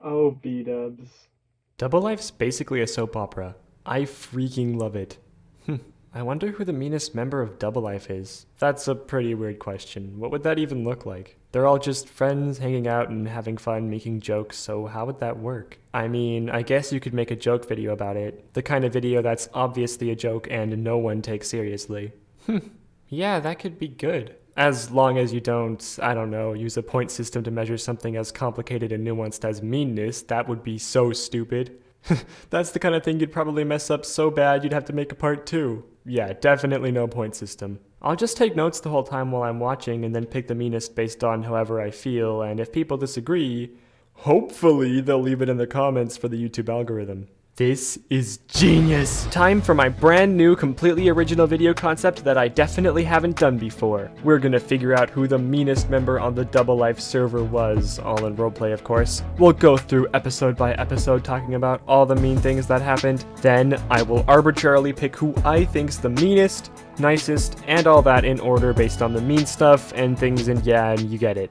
Oh, B-dubs. Double Life's basically a soap opera. I freaking love it. I wonder who the meanest member of Double Life is. That's a pretty weird question. What would that even look like? They're all just friends hanging out and having fun making jokes, so how would that work? I mean, I guess you could make a joke video about it. The kind of video that's obviously a joke and no one takes seriously. Yeah, that could be good. As long as you don't, I don't know, use a point system to measure something as complicated and nuanced as meanness, that would be so stupid. That's the kind of thing you'd probably mess up so bad you'd have to make a part 2. Yeah, definitely no point system. I'll just take notes the whole time while I'm watching and then pick the meanest based on however I feel, and if people disagree, hopefully they'll leave it in the comments for the YouTube algorithm. This is genius! Time for my brand new, completely original video concept that I definitely haven't done before. We're gonna figure out who the meanest member on the Double Life server was, all in roleplay of course. We'll go through episode by episode talking about all the mean things that happened. Then I will arbitrarily pick who I think's the meanest, nicest, and all that in order based on the mean stuff and things, and yeah, and you get it.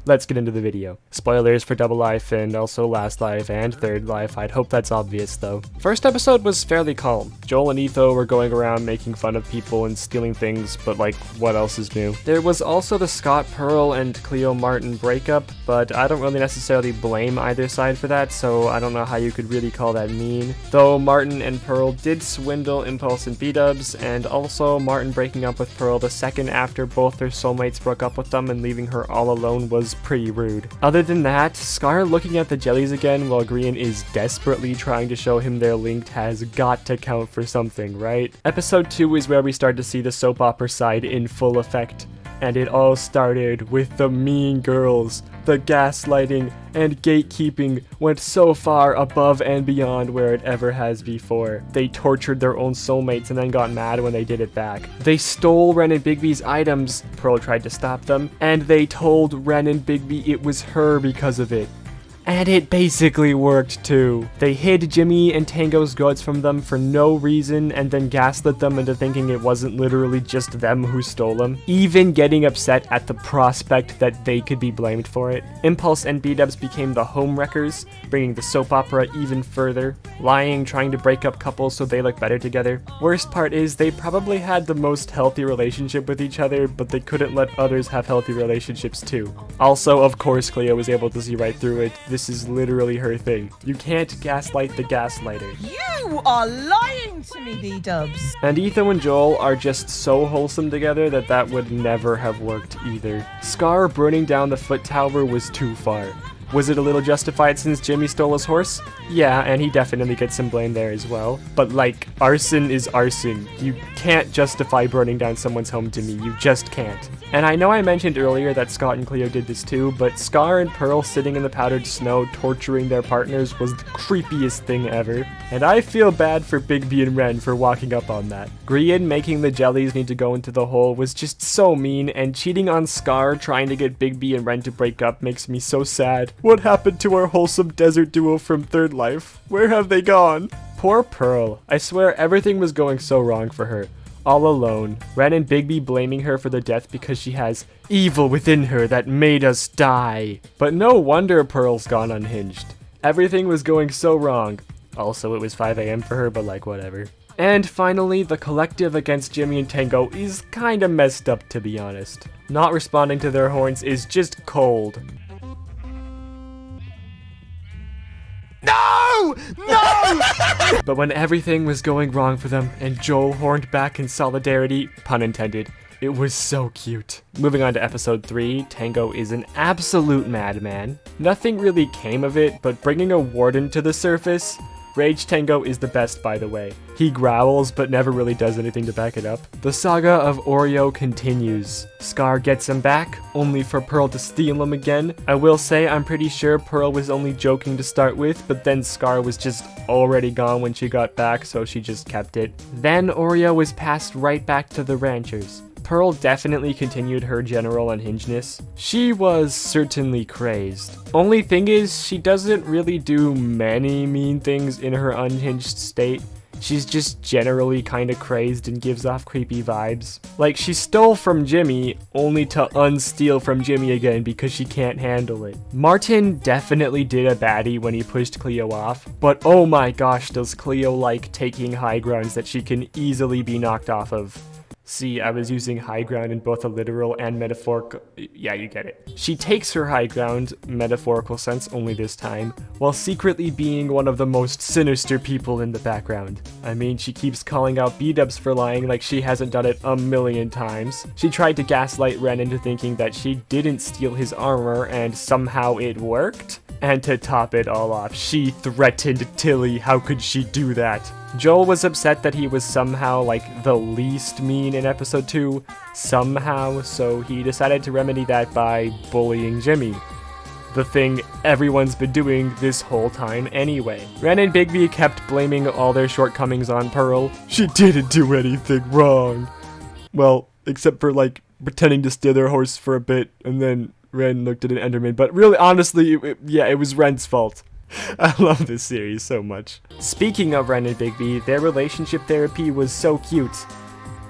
Let's get into the video. Spoilers for Double Life and also Last Life and Third Life. I'd hope that's obvious though. First episode was fairly calm. Joel and Etho were going around making fun of people and stealing things, but like, what else is new? There was also the Scott Pearl and Cleo Martin breakup, but I don't really necessarily blame either side for that, so I don't know how you could really call that mean. Though Martin and Pearl did swindle Impulse and B-dubs, and also Martin breaking up with Pearl the second after both their soulmates broke up with them and leaving her all alone was pretty rude. Other than that, Scar looking at the jellies again while Grian is desperately trying to show him they're linked has got to count for something, right? Episode 2 is where we start to see the soap opera side in full effect. And it all started with the mean girls. The gaslighting and gatekeeping went so far above and beyond where it ever has before. They tortured their own soulmates and then got mad when they did it back. They stole Ren and Bigby's items. Pearl tried to stop them, and they told Ren and Bigby it was her because of it. And it basically worked too. They hid Jimmy and Tango's goods from them for no reason and then gaslit them into thinking it wasn't literally just them who stole them, even getting upset at the prospect that they could be blamed for it. Impulse and B-dubs became the homewreckers, bringing the soap opera even further, lying, trying to break up couples so they look better together. Worst part is they probably had the most healthy relationship with each other, but they couldn't let others have healthy relationships too. Also, of course, Cleo was able to see right through it. This is literally her thing. You can't gaslight the gaslighter. You are lying to me, B-dubs. And Etho and Joel are just so wholesome together that that would never have worked either. Scar burning down the foot tower was too far. Was it a little justified since Jimmy stole his horse? Yeah, and he definitely gets some blame there as well. But like, arson is arson. You can't justify burning down someone's home to me, you just can't. And I know I mentioned earlier that Scott and Cleo did this too, but Scar and Pearl sitting in the powdered snow torturing their partners was the creepiest thing ever. And I feel bad for Bigby and Ren for walking up on that. Grian making the jellies need to go into the hole was just so mean, and cheating on Scar trying to get Bigby and Ren to break up makes me so sad. What happened to our wholesome desert duo from Third Life? Where have they gone? Poor Pearl. I swear everything was going so wrong for her. All alone. Ren and Bigby blaming her for the death because she has evil within her that made us die. But no wonder Pearl's gone unhinged. Everything was going so wrong. Also, it was 5 AM for her, but like, whatever. And finally, the collective against Jimmy and Tango is kinda messed up, to be honest. Not responding to their horns is just cold. No! No! But when everything was going wrong for them and Joel horned back in solidarity, pun intended, it was so cute. Moving on to episode 3, Tango is an absolute madman. Nothing really came of it, but bringing a warden to the surface. Rage Tango is the best, by the way. He growls, but never really does anything to back it up. The saga of Oreo continues. Scar gets him back, only for Pearl to steal him again. I will say I'm pretty sure Pearl was only joking to start with, but then Scar was just already gone when she got back, so she just kept it. Then Oreo was passed right back to the ranchers. Pearl definitely continued her general unhingedness. She was certainly crazed. Only thing is, she doesn't really do many mean things in her unhinged state. She's just generally kinda crazed and gives off creepy vibes. Like, she stole from Jimmy, only to unsteal from Jimmy again because she can't handle it. Martin definitely did a baddie when he pushed Cleo off, but oh my gosh, does Cleo like taking high grounds that she can easily be knocked off of. See, I was using high ground in both a literal and metaphorical. Yeah, you get it. She takes her high ground, metaphorical sense only this time, while secretly being one of the most sinister people in the background. I mean, she keeps calling out B-dubs for lying like she hasn't done it a million times. She tried to gaslight Ren into thinking that she didn't steal his armor and somehow it worked. And to top it all off, she threatened Tilly. How could she do that? Joel was upset that he was somehow like the least mean in episode 2, somehow, so he decided to remedy that by bullying Jimmy. The thing everyone's been doing this whole time anyway. Ren and Bigby kept blaming all their shortcomings on Pearl. She didn't do anything wrong. Well, except for like pretending to steal their horse for a bit and then Ren looked at an Enderman, but really, honestly, it was Ren's fault. I love this series so much. Speaking of Ren and Bigby, their relationship therapy was so cute.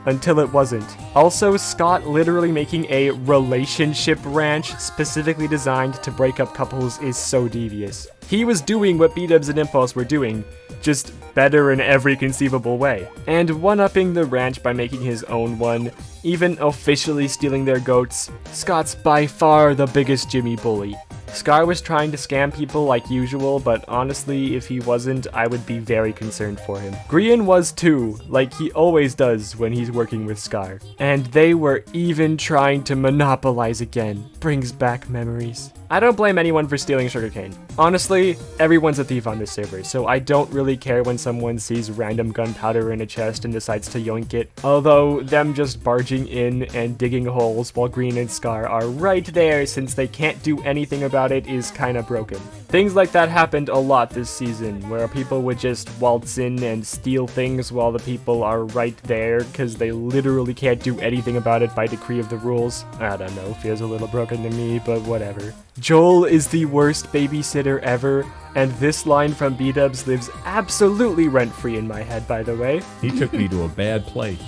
Until it wasn't. Also, Scott literally making a relationship ranch specifically designed to break up couples is so devious. He was doing what B-dubs and Impulse were doing, just better in every conceivable way. And one-upping the ranch by making his own one, even officially stealing their goats, Scott's by far the biggest Jimmy bully. Scar was trying to scam people like usual, but honestly, if he wasn't, I would be very concerned for him. Grian was too, like he always does when he's working with Scar. And they were even trying to monopolize again. Brings back memories. I don't blame anyone for stealing sugarcane. Honestly, everyone's a thief on this server, so I don't really care when someone sees random gunpowder in a chest and decides to yoink it. Although, them just barging in and digging holes while Grian and Scar are right there since they can't do anything about it is kinda broken. Things like that happened a lot this season, where people would just waltz in and steal things while the people are right there because they literally can't do anything about it by decree of the rules. I don't know, feels a little broken to me, but whatever. Joel is the worst babysitter ever, and this line from B-dubs lives absolutely rent-free in my head, by the way. He took me to a bad place.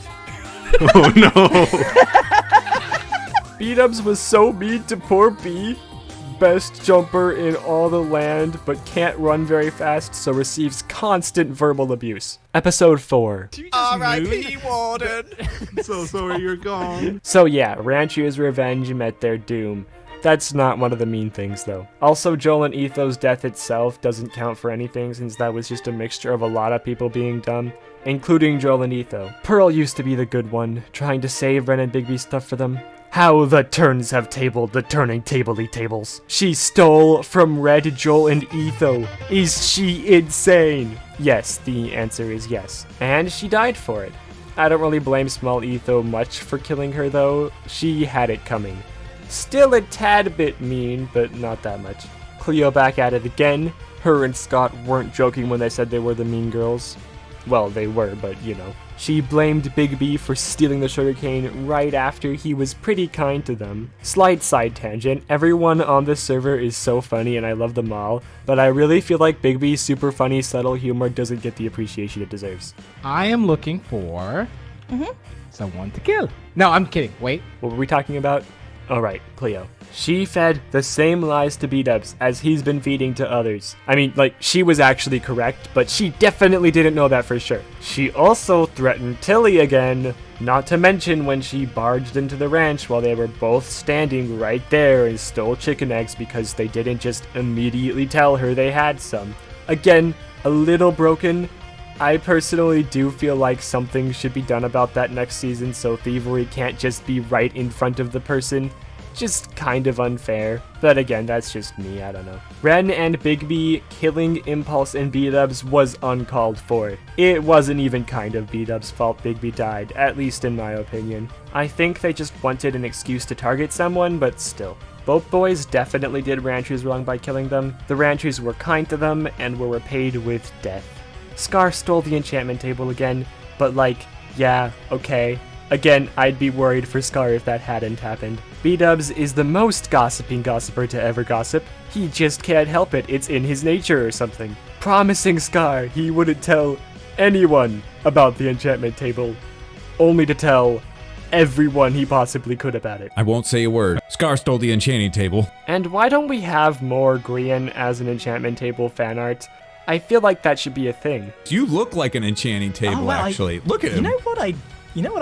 Oh no! B-dubs was so mean to poor B. Best jumper in all the land, but can't run very fast, so receives constant verbal abuse. Episode 4. R.I.P. Warden! So sorry you're gone. So yeah, Rancher's revenge met their doom. That's not one of the mean things, though. Also, Joel and Ethos' death itself doesn't count for anything since that was just a mixture of a lot of people being dumb, including Joel and Etho. Pearl used to be the good one, trying to save Ren and Bigby stuff for them. How the turns have tabled the turning tabley tables. She stole from Red, Joel, and Etho. Is she insane? Yes, the answer is yes. And she died for it. I don't really blame small Etho much for killing her, though. She had it coming. Still a tad bit mean, but not that much. Cleo back at it again. Her and Scott weren't joking when they said they were the mean girls. Well, they were, but you know. She blamed Bigby for stealing the sugarcane right after he was pretty kind to them. Slight side tangent, everyone on this server is so funny and I love them all, but I really feel like Bigby's super funny, subtle humor doesn't get the appreciation it deserves. I am looking for someone to kill. No, I'm kidding. Wait. What were we talking about? Oh right, Cleo. She fed the same lies to B-dubs as he's been feeding to others. I mean, like, she was actually correct, but she definitely didn't know that for sure. She also threatened Tilly again, not to mention when she barged into the ranch while they were both standing right there and stole chicken eggs because they didn't just immediately tell her they had some. Again, a little broken. I personally do feel like something should be done about that next season so thievery can't just be right in front of the person. Just kind of unfair. But again, that's just me, I don't know. Ren and Bigby killing Impulse and B-dubs was uncalled for. It wasn't even kind of B-dubs' fault Bigby died, at least in my opinion. I think they just wanted an excuse to target someone, but still. Both boys definitely did Ranchers wrong by killing them. The Ranchers were kind to them and were repaid with death. Scar stole the enchantment table again, but like, yeah, okay. Again, I'd be worried for Scar if that hadn't happened. B-dubs is the most gossiping gossiper to ever gossip. He just can't help it, it's in his nature or something. Promising Scar he wouldn't tell anyone about the enchantment table, only to tell everyone he possibly could about it. I won't say a word. Scar stole the enchanting table. And why don't we have more Grian as an enchantment table fan art? I feel like that should be a thing. You look like an enchanting table, well, actually. Look at You him. know what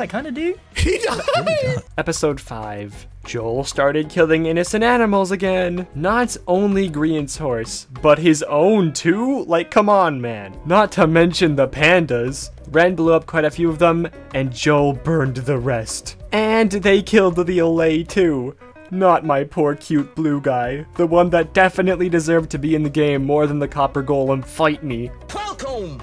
I kind of do? He died. Episode 5. Joel started killing innocent animals again. Not only Grian's horse, but his own too? Like, come on, man. Not to mention the pandas. Ren blew up quite a few of them, and Joel burned the rest. And they killed the Olay too. Not my poor cute blue guy. The one that definitely deserved to be in the game more than the copper golem. Fight me. Welcome.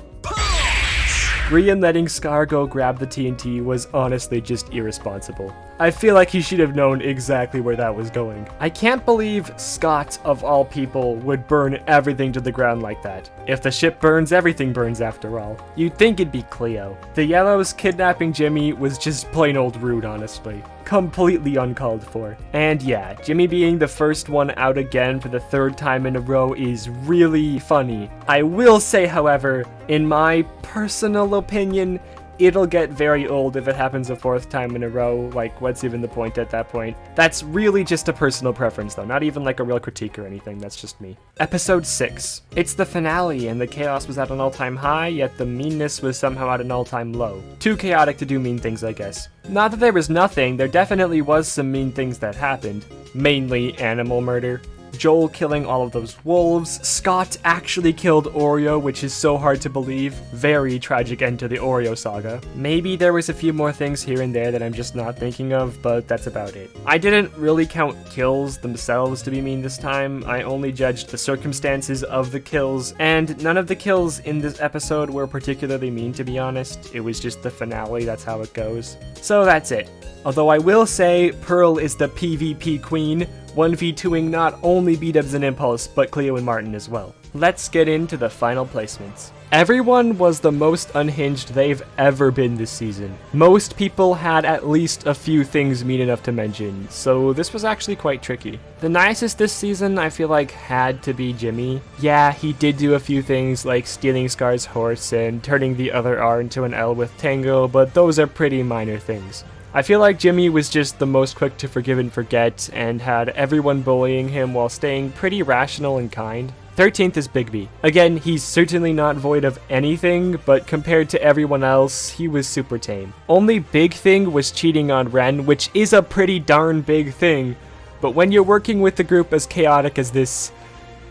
Grian letting Scar go grab the TNT was honestly just irresponsible. I feel like he should have known exactly where that was going. I can't believe Scott, of all people, would burn everything to the ground like that. If the ship burns, everything burns after all. You'd think it'd be Cleo. The Yellows kidnapping Jimmy was just plain old rude, honestly. Completely uncalled for. And yeah, Jimmy being the first one out again for the 3rd time in a row is really funny. I will say, however, in my personal opinion, it'll get very old if it happens a 4th time in a row. Like, what's even the point at that point? That's really just a personal preference, though. Not even like a real critique or anything. That's just me. Episode 6. It's the finale, and the chaos was at an all-time high, yet the meanness was somehow at an all-time low. Too chaotic to do mean things, I guess. Not that there was nothing, there definitely was some mean things that happened. Mainly animal murder. Joel killing all of those wolves, Scott actually killed Oreo, which is so hard to believe. Very tragic end to the Oreo saga. Maybe there was a few more things here and there that I'm just not thinking of, but that's about it. I didn't really count kills themselves to be mean this time. I only judged the circumstances of the kills, and none of the kills in this episode were particularly mean, to be honest. It was just the finale, that's how it goes. So that's it. Although I will say, Pearl is the PvP queen, 1v2ing not only B-Dubs and Impulse, but Cleo and Martin as well. Let's get into the final placements. Everyone was the most unhinged they've ever been this season. Most people had at least a few things mean enough to mention, so this was actually quite tricky. The nicest this season I feel like had to be Jimmy. Yeah, he did do a few things like stealing Scar's horse and turning the other R into an L with Tango, but those are pretty minor things. I feel like Jimmy was just the most quick to forgive and forget, and had everyone bullying him while staying pretty rational and kind. 13th is Bigby. Again, he's certainly not void of anything, but compared to everyone else, he was super tame. Only big thing was cheating on Ren, which is a pretty darn big thing, but when you're working with a group as chaotic as this,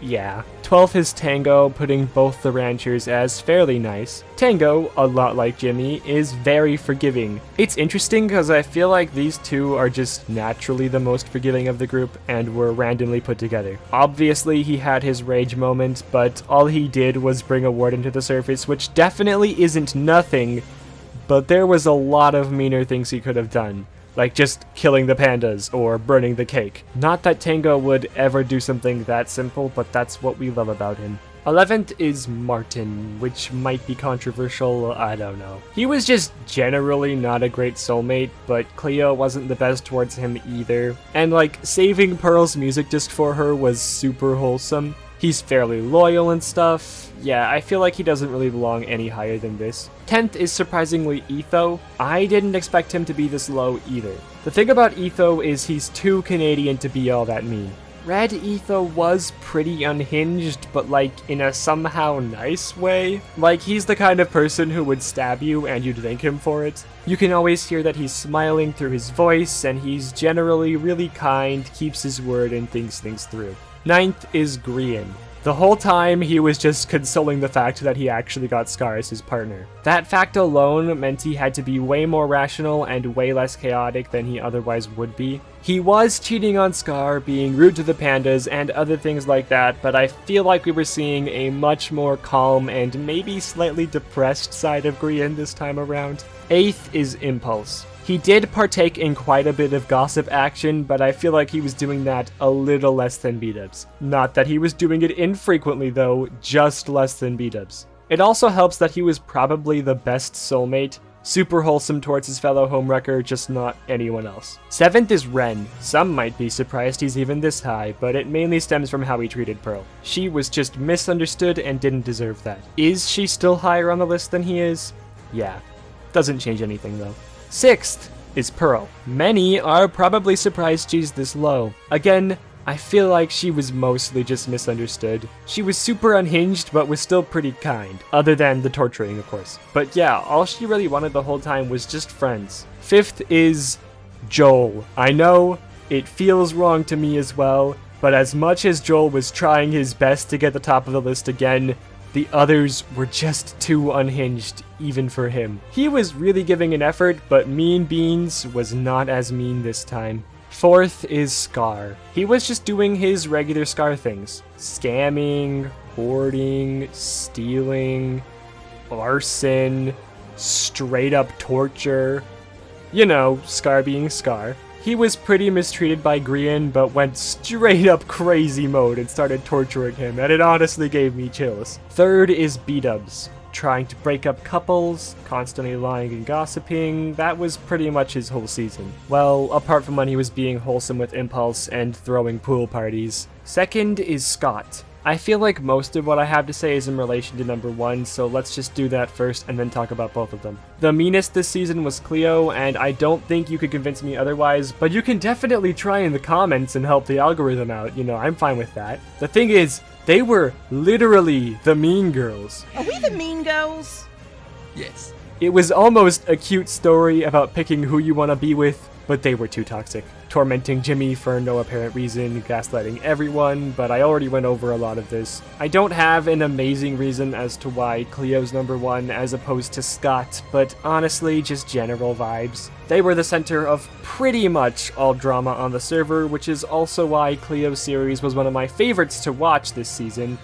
yeah. 12th is Tango, putting both the ranchers as fairly nice. Tango, a lot like Jimmy, is very forgiving. It's interesting because I feel like these two are just naturally the most forgiving of the group and were randomly put together. Obviously he had his rage moment, but all he did was bring a warden to the surface, which definitely isn't nothing, but there was a lot of meaner things he could have done. Like just killing the pandas or burning the cake. Not that Tango would ever do something that simple, but that's what we love about him. 11th is Martin, which might be controversial, I don't know. He was just generally not a great soulmate, but Cleo wasn't the best towards him either. And like, saving Pearl's music disc for her was super wholesome. He's fairly loyal and stuff. Yeah, I feel like he doesn't really belong any higher than this. 10th is surprisingly Etho. I didn't expect him to be this low either. The thing about Etho is he's too Canadian to be all that mean. Red Etho was pretty unhinged, but like in a somehow nice way. Like he's the kind of person who would stab you and you'd thank him for it. You can always hear that he's smiling through his voice, and he's generally really kind, keeps his word, and thinks things through. 9th is Grian. The whole time, he was just consoling the fact that he actually got Scar as his partner. That fact alone meant he had to be way more rational and way less chaotic than he otherwise would be. He was cheating on Scar, being rude to the pandas, and other things like that, but I feel like we were seeing a much more calm and maybe slightly depressed side of Grian this time around. 8th is Impulse. He did partake in quite a bit of gossip action, but I feel like he was doing that a little less than B-Dubs. Not that he was doing it infrequently though, just less than B-Dubs. It also helps that he was probably the best soulmate. Super wholesome towards his fellow homewrecker, just not anyone else. 7th is Ren. Some might be surprised he's even this high, but it mainly stems from how he treated Pearl. She was just misunderstood and didn't deserve that. Is she still higher on the list than he is? Yeah. Doesn't change anything though. 6th is Pearl. Many are probably surprised she's this low. Again, I feel like she was mostly just misunderstood. She was super unhinged, but was still pretty kind. Other than the torturing, of course. But yeah, all she really wanted the whole time was just friends. 5th is Joel. I know, it feels wrong to me as well, but as much as Joel was trying his best to get the top of the list again, the others were just too unhinged, even for him. He was really giving an effort, but Mean Beans was not as mean this time. 4th is Scar. He was just doing his regular Scar things. Scamming, hoarding, stealing, arson, straight up torture. You know, Scar being Scar. He was pretty mistreated by Grian, but went straight up crazy mode and started torturing him, and it honestly gave me chills. 3rd is B-dubs. Trying to break up couples, constantly lying and gossiping, that was pretty much his whole season. Well, apart from when he was being wholesome with Impulse and throwing pool parties. 2nd is Scott. I feel like most of what I have to say is in relation to number 1, so let's just do that first and then talk about both of them. The meanest this season was Cleo, and I don't think you could convince me otherwise, but you can definitely try in the comments and help the algorithm out, you know, I'm fine with that. The thing is, they were literally the mean girls. Are we the mean girls? Yes. It was almost a cute story about picking who you want to be with, but they were too toxic. Tormenting Jimmy for no apparent reason, gaslighting everyone, but I already went over a lot of this. I don't have an amazing reason as to why Cleo's number 1 as opposed to Scott, but honestly, just general vibes. They were the center of pretty much all drama on the server, which is also why Cleo's series was one of my favorites to watch this season,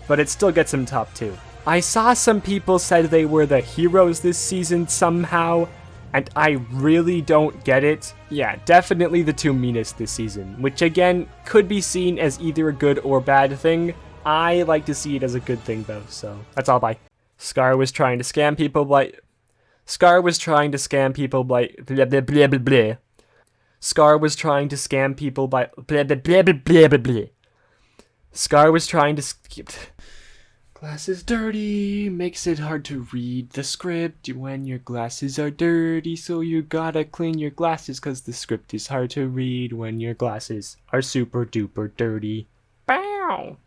but it still gets him top 2. I saw some people said they were the heroes this season somehow, and I really don't get it. Yeah, definitely the 2 meanest this season, which again, could be seen as either a good or bad thing. I like to see it as a good thing though, so that's all, bye. Scar was trying to scam people by... Scar was trying to scam people by... blah blah blah blah blah. Scar was trying to scam people by... blah blah blah blah blah blah blah. Scar was trying to... Glasses dirty, makes it hard to read the script when your glasses are dirty, so you gotta clean your glasses cause the script is hard to read when your glasses are super duper dirty. Bow!